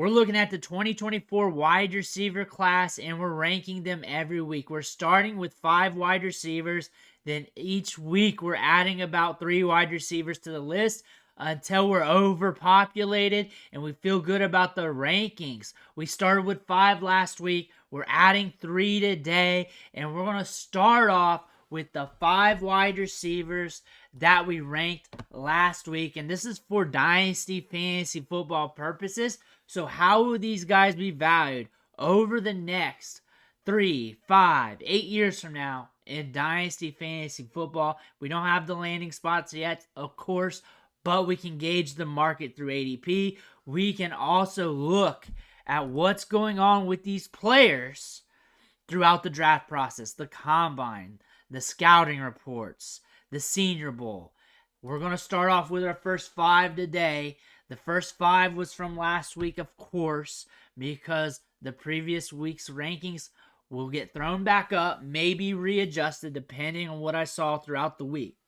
We're looking at the 2024 wide receiver class, and we're ranking them every week. We're starting with 5 wide receivers. Then each week, we're adding about 3 wide receivers to the list until we're overpopulated and we feel good about the rankings. We started with 5 last week. We're adding 3 today, and we're going to start off with the 5 wide receivers that we ranked last week. And this is for Dynasty fantasy football purposes. So how will these guys be valued over the next 3, 5, 8 years from now in Dynasty fantasy football? We don't have the landing spots yet, of course, but we can gauge the market through ADP. We can also look at what's going on with these players throughout the draft process, the combine, the scouting reports, the Senior Bowl. We're going to start off with our first 5 today. The first 5 was from last week, of course, because the previous week's rankings will get thrown back up, maybe readjusted depending on what I saw throughout the week.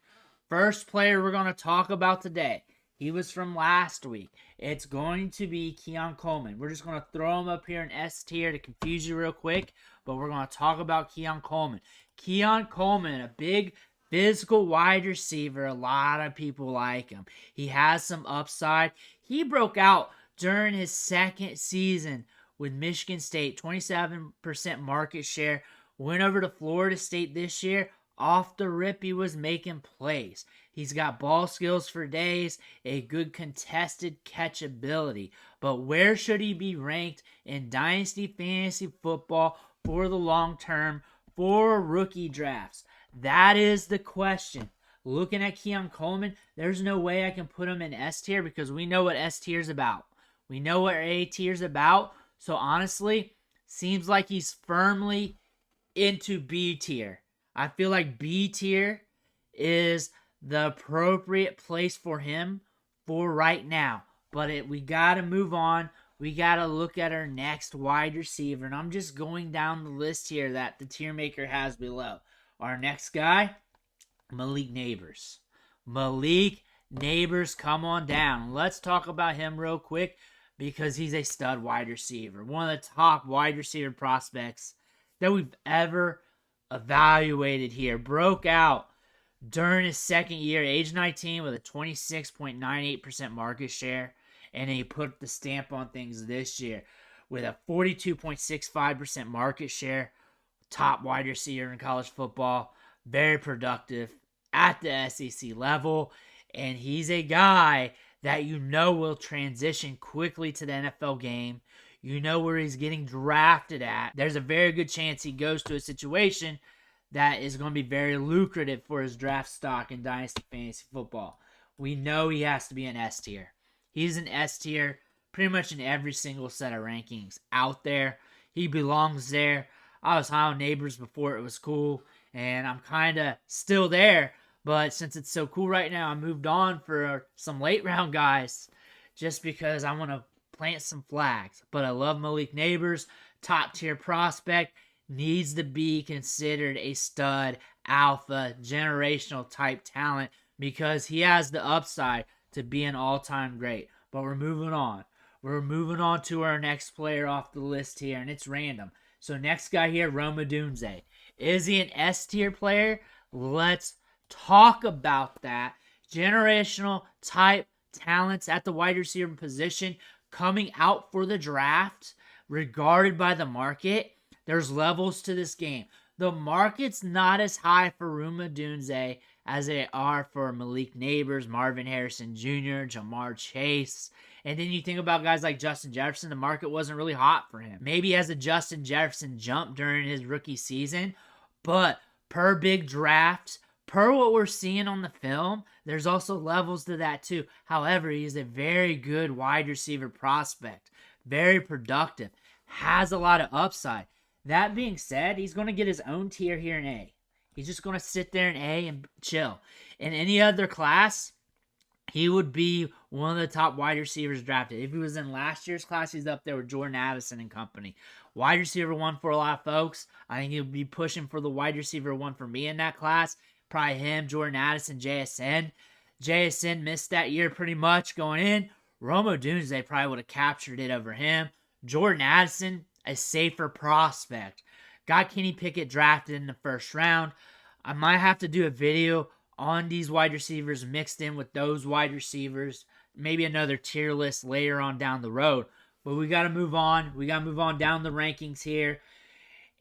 First player we're going to talk about today, he was from last week. It's going to be Keon Coleman. We're just going to throw him up here in S tier to confuse you real quick, but we're going to talk about Keon Coleman. Keon Coleman, a big physical wide receiver. A lot of people like him. He has some upside. He broke out during his second season with Michigan State, 27% market share. Went over to Florida State this year. Off the rip, he was making plays. He's got ball skills for days, a good contested catchability. But where should he be ranked in Dynasty Fantasy Football for the long term, for rookie drafts? That is the question. Looking at Keon Coleman, there's no way I can put him in S tier because we know what S tier is about. We know what A tier is about. So honestly, seems like he's firmly into B tier. I feel like B tier is the appropriate place for him for right now. But we got to move on. We got to look at our next wide receiver. And I'm just going down the list here that the tier maker has below. Our next guy, Malik Nabers. Malik Nabers, come on down. Let's talk about him real quick because he's a stud wide receiver. One of the top wide receiver prospects that we've ever evaluated here. Broke out during his second year, age 19, with a 26.98% market share. And he put the stamp on things this year with a 42.65% market share. Top wide receiver in college football. Very productive at the SEC level. And he's a guy that you know will transition quickly to the NFL game. You know where he's getting drafted at. There's a very good chance he goes to a situation that is going to be very lucrative for his draft stock in Dynasty Fantasy Football. We know he has to be an S tier. He's an S tier pretty much in every single set of rankings out there. He belongs there. I was high on Nabers before it was cool, and I'm kind of still there. But since it's so cool right now, I moved on for some late round guys just because I want to plant some flags. But I love Malik Nabers, top tier prospect, needs to be considered a stud, alpha, generational type talent because he has the upside to be an all-time great. But we're moving on. We're moving on to our next player off the list here, and it's random. So next guy here, Romadun. Is he an S tier player? Let's talk about that. Generational type talents at the wide receiver position coming out for the draft, regarded by the market. There's levels to this game. The market's not as high for Odunze as they are for Malik Nabers, Marvin Harrison Jr., Jamar Chase. And then you think about guys like Justin Jefferson, the market wasn't really hot for him. Maybe he has a Justin Jefferson jump during his rookie season, but per big draft, per what we're seeing on the film, there's also levels to that too. However, he's a very good wide receiver prospect, very productive, has a lot of upside. That being said, he's going to get his own tier here in A. He's just going to sit there in A and chill. In any other class, he would be one of the top wide receivers drafted. If he was in last year's class, he's up there with Jordan Addison and company. Wide receiver 1 for a lot of folks. I think he'll be pushing for the wide receiver 1 for me in that class. Probably him, Jordan Addison, JSN. JSN missed that year pretty much going in. Romadun probably would have captured it over him. Jordan Addison, a safer prospect. Got Kenny Pickett drafted in the first round. I might have to do a video on these wide receivers mixed in with those wide receivers. Maybe another tier list later on down the road. But we got to move on. We got to move on down the rankings here.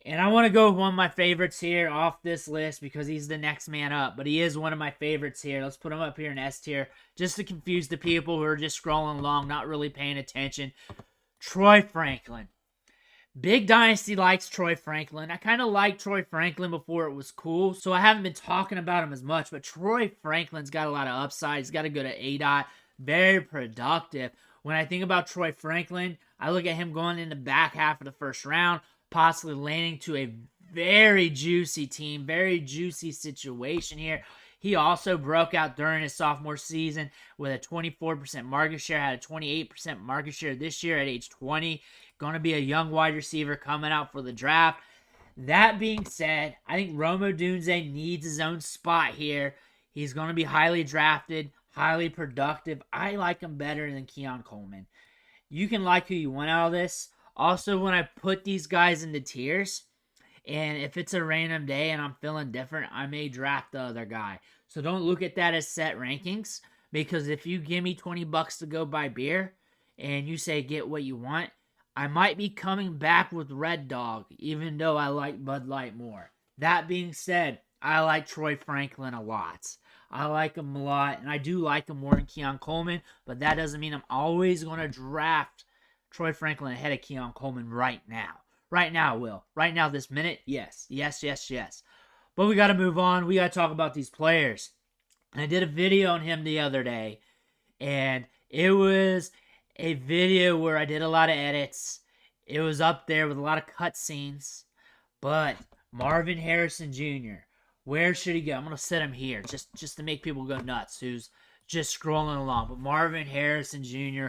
And I want to go with one of my favorites here off this list because he's the next man up. But he is one of my favorites here. Let's put him up here in S tier just to confuse the people who are just scrolling along, not really paying attention. Troy Franklin. Big Dynasty likes Troy Franklin. I kind of liked Troy Franklin before it was cool, so I haven't been talking about him as much. But Troy Franklin's got a lot of upside. He's got a good ADOT. Very productive. When I think about Troy Franklin, I look at him going in the back half of the first round, possibly landing to a very juicy team, very juicy situation here. He also broke out during his sophomore season with a 24% market share, had a 28% market share this year at age 20. Going to be a young wide receiver coming out for the draft. That being said, I think Odunze needs his own spot here. He's going to be highly drafted, highly productive. I like him better than Keon Coleman. You can like who you want out of this. Also, when I put these guys into tiers, and if it's a random day and I'm feeling different, I may draft the other guy. So don't look at that as set rankings, because if you give me $20 to go buy beer and you say get what you want, I might be coming back with Red Dog, even though I like Bud Light more. That being said, I like Troy Franklin a lot. I like him a lot, and I do like him more than Keon Coleman, but that doesn't mean I'm always going to draft Troy Franklin ahead of Keon Coleman right now. Right now, I will. Right now, this minute, yes. Yes, yes, yes. But we got to move on. We got to talk about these players. And I did a video on him the other day, and it was a video where I did a lot of edits. It was up there with a lot of cutscenes. But Marvin Harrison Jr., where should he go? I'm going to set him here just to make people go nuts who's just scrolling along. But Marvin Harrison Jr.,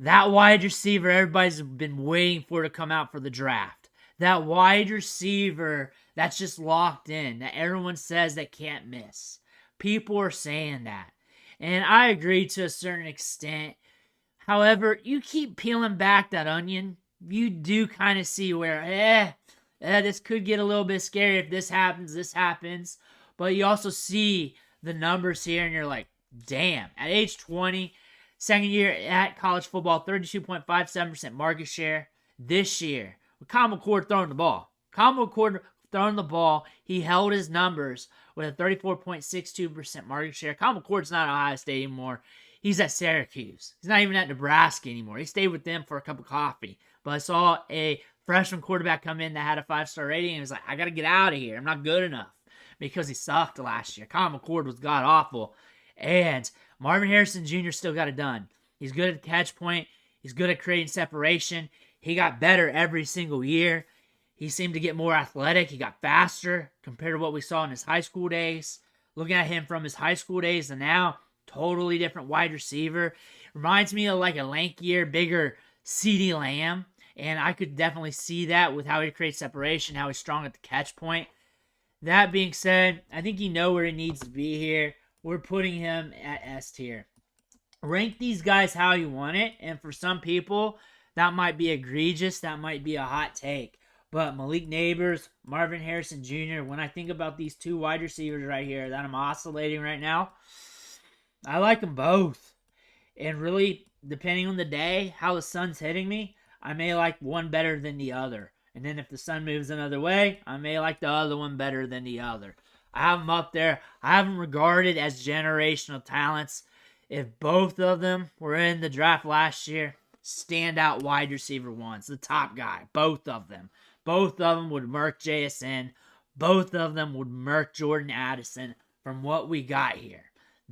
that wide receiver everybody's been waiting for to come out for the draft. That wide receiver that's just locked in, that everyone says that can't miss. People are saying that. And I agree to a certain extent. However, you keep peeling back that onion, you do kind of see where, this could get a little bit scary if this happens. But you also see the numbers here, and you're like, damn. At age 20, second year at college football, 32.57% market share. This year, with Kyle McCord throwing the ball. Kyle McCord throwing the ball, he held his numbers with a 34.62% market share. Kyle McCord's not at Ohio State anymore. He's at Syracuse. He's not even at Nebraska anymore. He stayed with them for a cup of coffee. But I saw a freshman quarterback come in that had a 5-star rating, and he was like, I got to get out of here. I'm not good enough. Because he sucked last year. Kyle McCord was god-awful. And Marvin Harrison Jr. still got it done. He's good at the catch point. He's good at creating separation. He got better every single year. He seemed to get more athletic. He got faster compared to what we saw in his high school days. Looking at him from his high school days and now, totally different wide receiver. Reminds me of like a lankier, bigger CeeDee Lamb. And I could definitely see that with how he creates separation, how he's strong at the catch point. That being said, I think you know where he needs to be here. We're putting him at S tier. Rank these guys how you want it. And for some people, that might be egregious. That might be a hot take. But Malik Nabers, Marvin Harrison Jr., when I think about these two wide receivers right here that I'm oscillating right now, I like them both. And really, depending on the day, how the sun's hitting me, I may like one better than the other. And then if the sun moves another way, I may like the other one better than the other. I have them up there. I have them regarded as generational talents. If both of them were in the draft last year, standout wide receiver ones, the top guy, both of them. Both of them would murk JSN. Both of them would murk Jordan Addison from what we got here.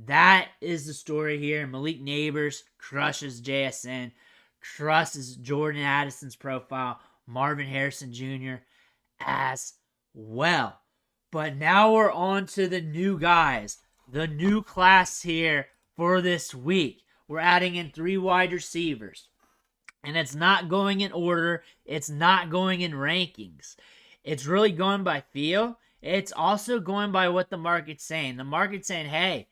That is the story here. Malik Nabers crushes JSN, crushes Jordan Addison's profile. Marvin Harrison Jr. as well. But now we're on to the new guys. The new class here for this week. We're adding in 3 wide receivers. And it's not going in order. It's not going in rankings. It's really going by feel. It's also going by what the market's saying. The market's saying, hey,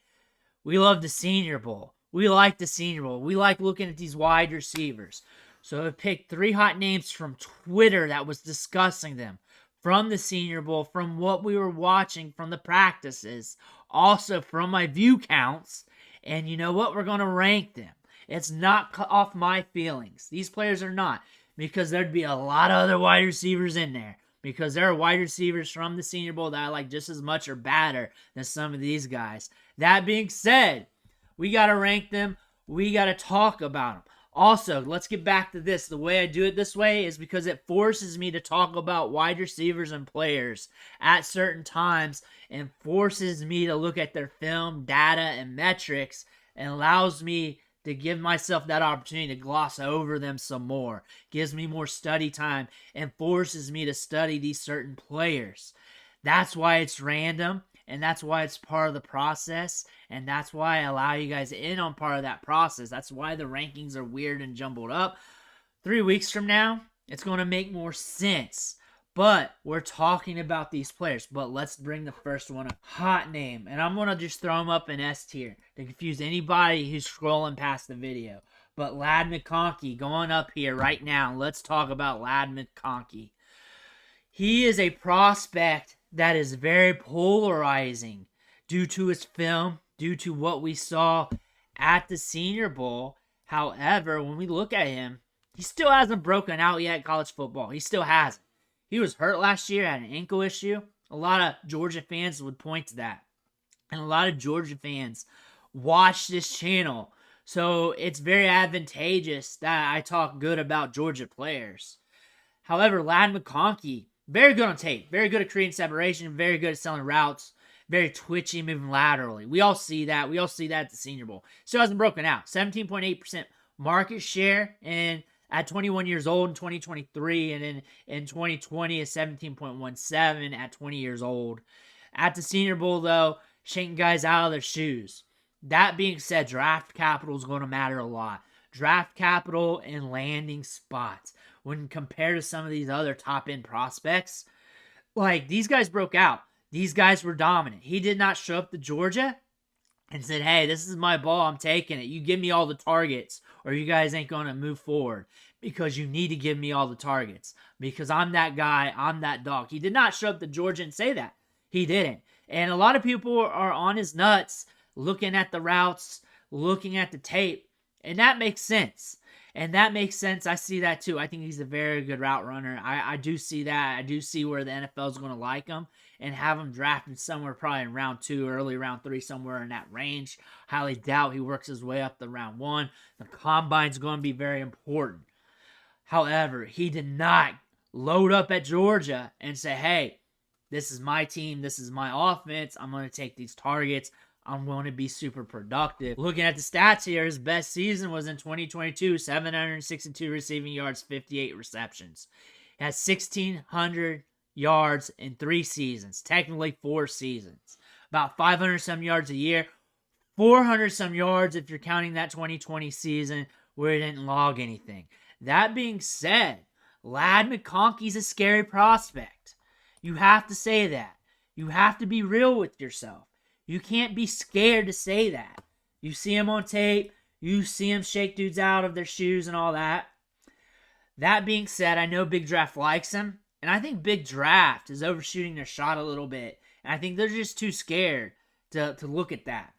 we love the Senior Bowl. We like the Senior Bowl. We like looking at these wide receivers. So I picked 3 hot names from Twitter that was discussing them, from the Senior Bowl, from what we were watching from the practices, also from my view counts. And you know what? We're going to rank them. It's not off my feelings. These players are not, because there'd be a lot of other wide receivers in there. Because there are wide receivers from the Senior Bowl that I like just as much or better than some of these guys. That being said, we got to rank them. We got to talk about them. Also, let's get back to this. The way I do it this way is because it forces me to talk about wide receivers and players at certain times and forces me to look at their film, data, and metrics, and allows me to give myself that opportunity to gloss over them some more. Gives me more study time and forces me to study these certain players. That's why it's random, and that's why it's part of the process, and that's why I allow you guys in on part of that process. That's why the rankings are weird and jumbled up. 3 weeks from now, it's going to make more sense. But we're talking about these players. But let's bring the first one up. Hot name. And I'm going to just throw him up in S tier to confuse anybody who's scrolling past the video. But Lad McConkey going up here right now. Let's talk about Lad McConkey. He is a prospect that is very polarizing due to his film, due to what we saw at the Senior Bowl. However, when we look at him, he still hasn't broken out yet in college football. He still hasn't. He was hurt last year, had an ankle issue. A lot of Georgia fans would point to that. And a lot of Georgia fans watch this channel. So it's very advantageous that I talk good about Georgia players. However, Lad McConkey, very good on tape. Very good at creating separation. Very good at selling routes. Very twitchy, moving laterally. We all see that. We all see that at the Senior Bowl. Still hasn't broken out. 17.8% market share at 21 years old in 2023, and in 2020 is 17.17 at 20 years old. At the Senior Bowl, though, shaking guys out of their shoes. That being said, draft capital is going to matter a lot. Draft capital and landing spots. When compared to some of these other top-end prospects, like, these guys broke out. These guys were dominant. He did not show up to Georgia and said, hey, this is my ball, I'm taking it. You give me all the targets, or you guys ain't going to move forward, because you need to give me all the targets, because I'm that guy, I'm that dog. He did not show up to Georgia and say that. He didn't. And a lot of people are on his nuts, looking at the routes, looking at the tape, and that makes sense. And that makes sense. I see that too. I think he's a very good route runner. I do see that. I do see where the NFL is going to like him and have him drafted somewhere probably in round 2, early round 3, somewhere in that range. Highly doubt he works his way up to round 1. The combine's going to be very important. However, he did not load up at Georgia and say, hey, this is my team. This is my offense. I'm going to take these targets. I'm going to be super productive. Looking at the stats here, his best season was in 2022, 762 receiving yards, 58 receptions. He has 1,600 yards in 3 seasons, technically 4 seasons. About 500 some yards a year, 400 some yards if you're counting that 2020 season where he didn't log anything. That being said, Lad McConkey's a scary prospect. You have to say that. You have to be real with yourself. You can't be scared to say that. You see him on tape. You see him shake dudes out of their shoes and all that. That being said, I know Big Draft likes him. And I think Big Draft is overshooting their shot a little bit. And I think they're just too scared to look at that.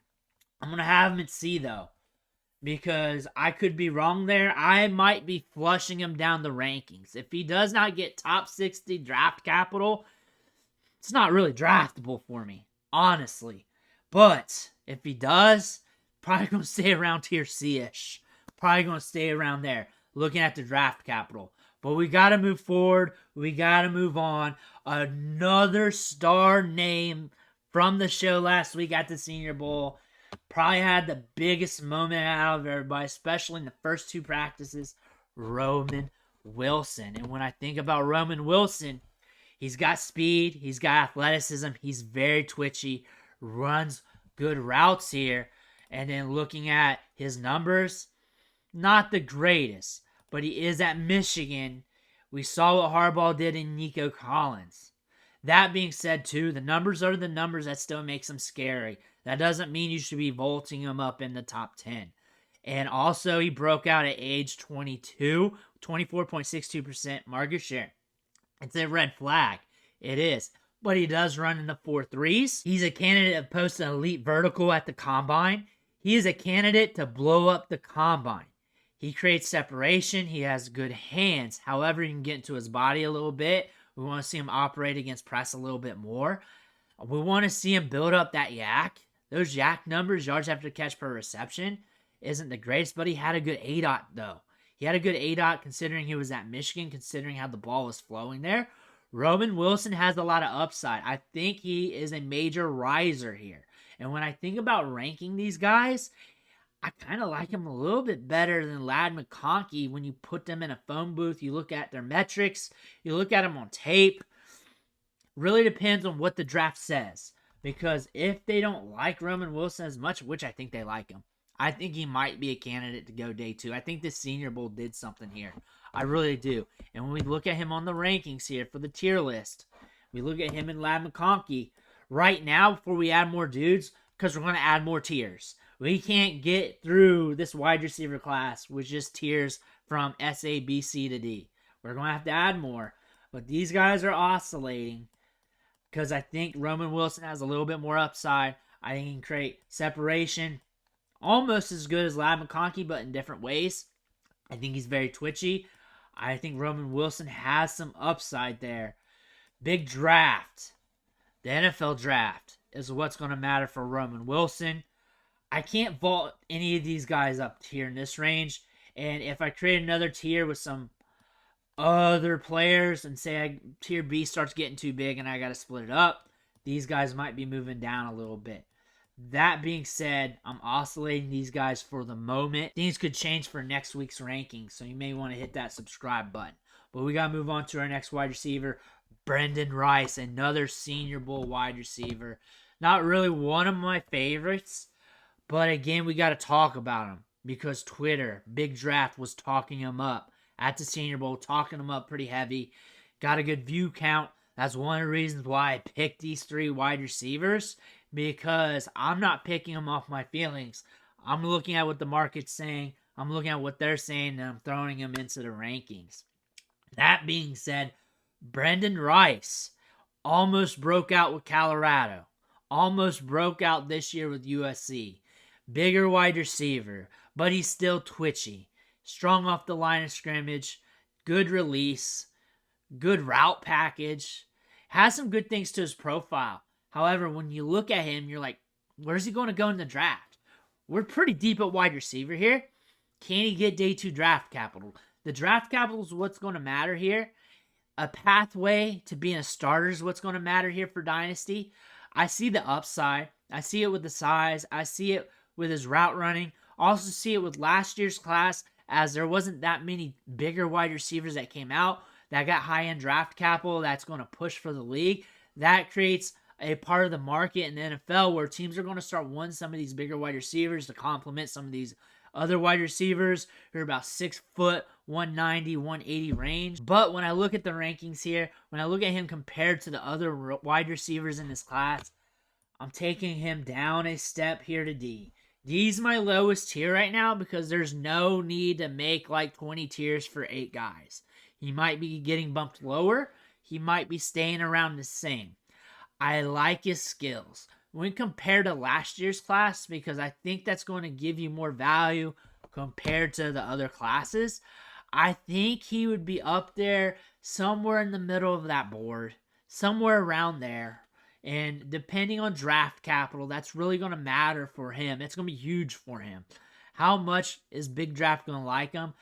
I'm going to have him at C, though. Because I could be wrong there. I might be flushing him down the rankings. If he does not get top 60 draft capital, it's not really draftable for me, honestly. But if he does, probably going to stay around tier C-ish. Probably going to stay around there, looking at the draft capital. But we got to move forward. We got to move on. Another star name from the show last week at the Senior Bowl. Probably had the biggest moment out of everybody, especially in the first 2 practices, Roman Wilson. And when I think about Roman Wilson, he's got speed. He's got athleticism. He's very twitchy. Runs good routes here. And then looking at his numbers, not the greatest, but he is at Michigan. We saw what Harbaugh did in Nico Collins. That being said, too, the numbers are the numbers. That still makes him scary. That doesn't mean you should be vaulting him up in the top 10. And also, he broke out at age 22, 24.62% market share. It's a red flag. It is. But he does run in the 4.3s. He's a candidate of posting elite vertical at the combine. He is a candidate to blow up the combine. He creates separation. He has good hands. However, he can get into his body a little bit. We want to see him operate against press a little bit more. We want to see him build up that yak. Those yak numbers, yards after catch per reception, isn't the greatest, but he had a good ADOT, though. He had a good ADOT considering he was at Michigan, considering how the ball was flowing there. Roman Wilson has a lot of upside. I think he is a major riser here. And when I think about ranking these guys, I kind of like him a little bit better than Ladd McConkey when you put them in a phone booth. You look at their metrics. You look at them on tape. Really depends on what the draft says. Because if they don't like Roman Wilson as much, which I think they like him, I think he might be a candidate to go day 2. I think the Senior Bowl did something here. I really do. And when we look at him on the rankings here for the tier list, we look at him and Ladd McConkey. Right now, before we add more dudes, because we're going to add more tiers. We can't get through this wide receiver class with just tiers from SA, B, C to D. We're going to have to add more. But these guys are oscillating because I think Roman Wilson has a little bit more upside. I think he can create separation almost as good as Ladd McConkey, but in different ways. I think he's very twitchy. I think Roman Wilson has some upside there. Big draft. The NFL draft is what's going to matter for Roman Wilson. I can't vault any of these guys up here in this range. And if I create another tier with some other players and say tier B starts getting too big and I got to split it up, these guys might be moving down a little bit. That being said, I'm oscillating these guys for the moment. Things could change for next week's rankings, so you may want to hit that subscribe button. But we got to move on to our next wide receiver, Brendan Rice, another Senior Bowl wide receiver. Not really one of my favorites, but again, we got to talk about him because Twitter, Big Draft, was talking him up at the Senior Bowl, talking him up pretty heavy. Got a good view count. That's one of the reasons why I picked these 3 wide receivers, because I'm not picking them off my feelings. I'm looking at what the market's saying. I'm looking at what they're saying, and I'm throwing them into the rankings. That being said, Brendan Rice almost broke out with Colorado. Almost broke out this year with USC. Bigger wide receiver, but he's still twitchy. Strong off the line of scrimmage. Good release. Good route package. Has some good things to his profile. However, when you look at him, you're like, where's he going to go in the draft? We're pretty deep at wide receiver here. Can he get day 2 draft capital? The draft capital is what's going to matter here. A pathway to being a starter is what's going to matter here for Dynasty. I see the upside. I see it with the size. I see it with his route running. Also see it with last year's class, as there wasn't that many bigger wide receivers that came out that got high-end draft capital that's going to push for the league. That creates a part of the market in the NFL where teams are going to start wanting some of these bigger wide receivers to complement some of these other wide receivers who are about 6 foot, 190, 180 range. But when I look at the rankings here, when I look at him compared to the other wide receivers in this class, I'm taking him down a step here to D. D's my lowest tier right now because there's no need to make like 20 tiers for 8 guys. He might be getting bumped lower. He might be staying around the same. I like his skills when compared to last year's class because I think that's going to give you more value compared to the other classes. I think he would be up there somewhere in the middle of that board, somewhere around there. And depending on draft capital, that's really going to matter for him. It's going to be huge for him. How much is Big Draft going to like him?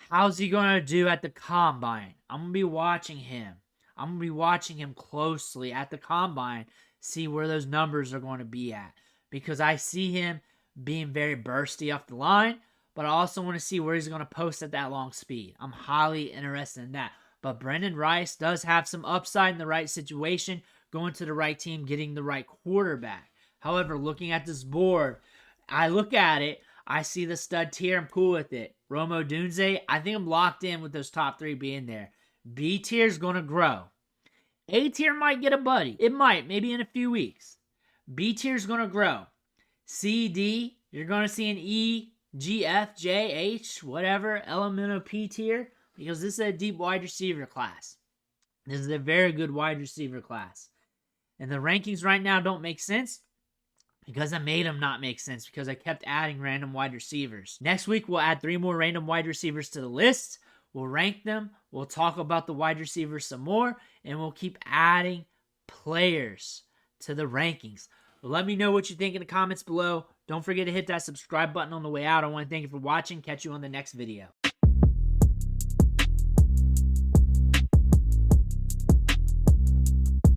How's he going to do at the combine? I'm going to be watching him. I'm going to be watching him closely at the combine, see where those numbers are going to be at. Because I see him being very bursty off the line, but I also want to see where he's going to post at that long speed. I'm highly interested in that. But Brendan Rice does have some upside in the right situation, going to the right team, getting the right quarterback. However, looking at this board, I look at it, I see the stud tier, I'm cool with it. Odunze, I think I'm locked in with those top 3 being there. B tier is going to grow. A tier might get a buddy. It might, maybe in a few weeks. B tier is going to grow. C, D, you're going to see an E, G, F, J, H, whatever, elemental P tier, because this is a deep wide receiver class. This is a very good wide receiver class. And the rankings right now don't make sense because I made them not make sense because I kept adding random wide receivers. Next week, we'll add 3 more random wide receivers to the list. We'll rank them. We'll talk about the wide receivers some more. And we'll keep adding players to the rankings. But let me know what you think in the comments below. Don't forget to hit that subscribe button on the way out. I want to thank you for watching. Catch you on the next video.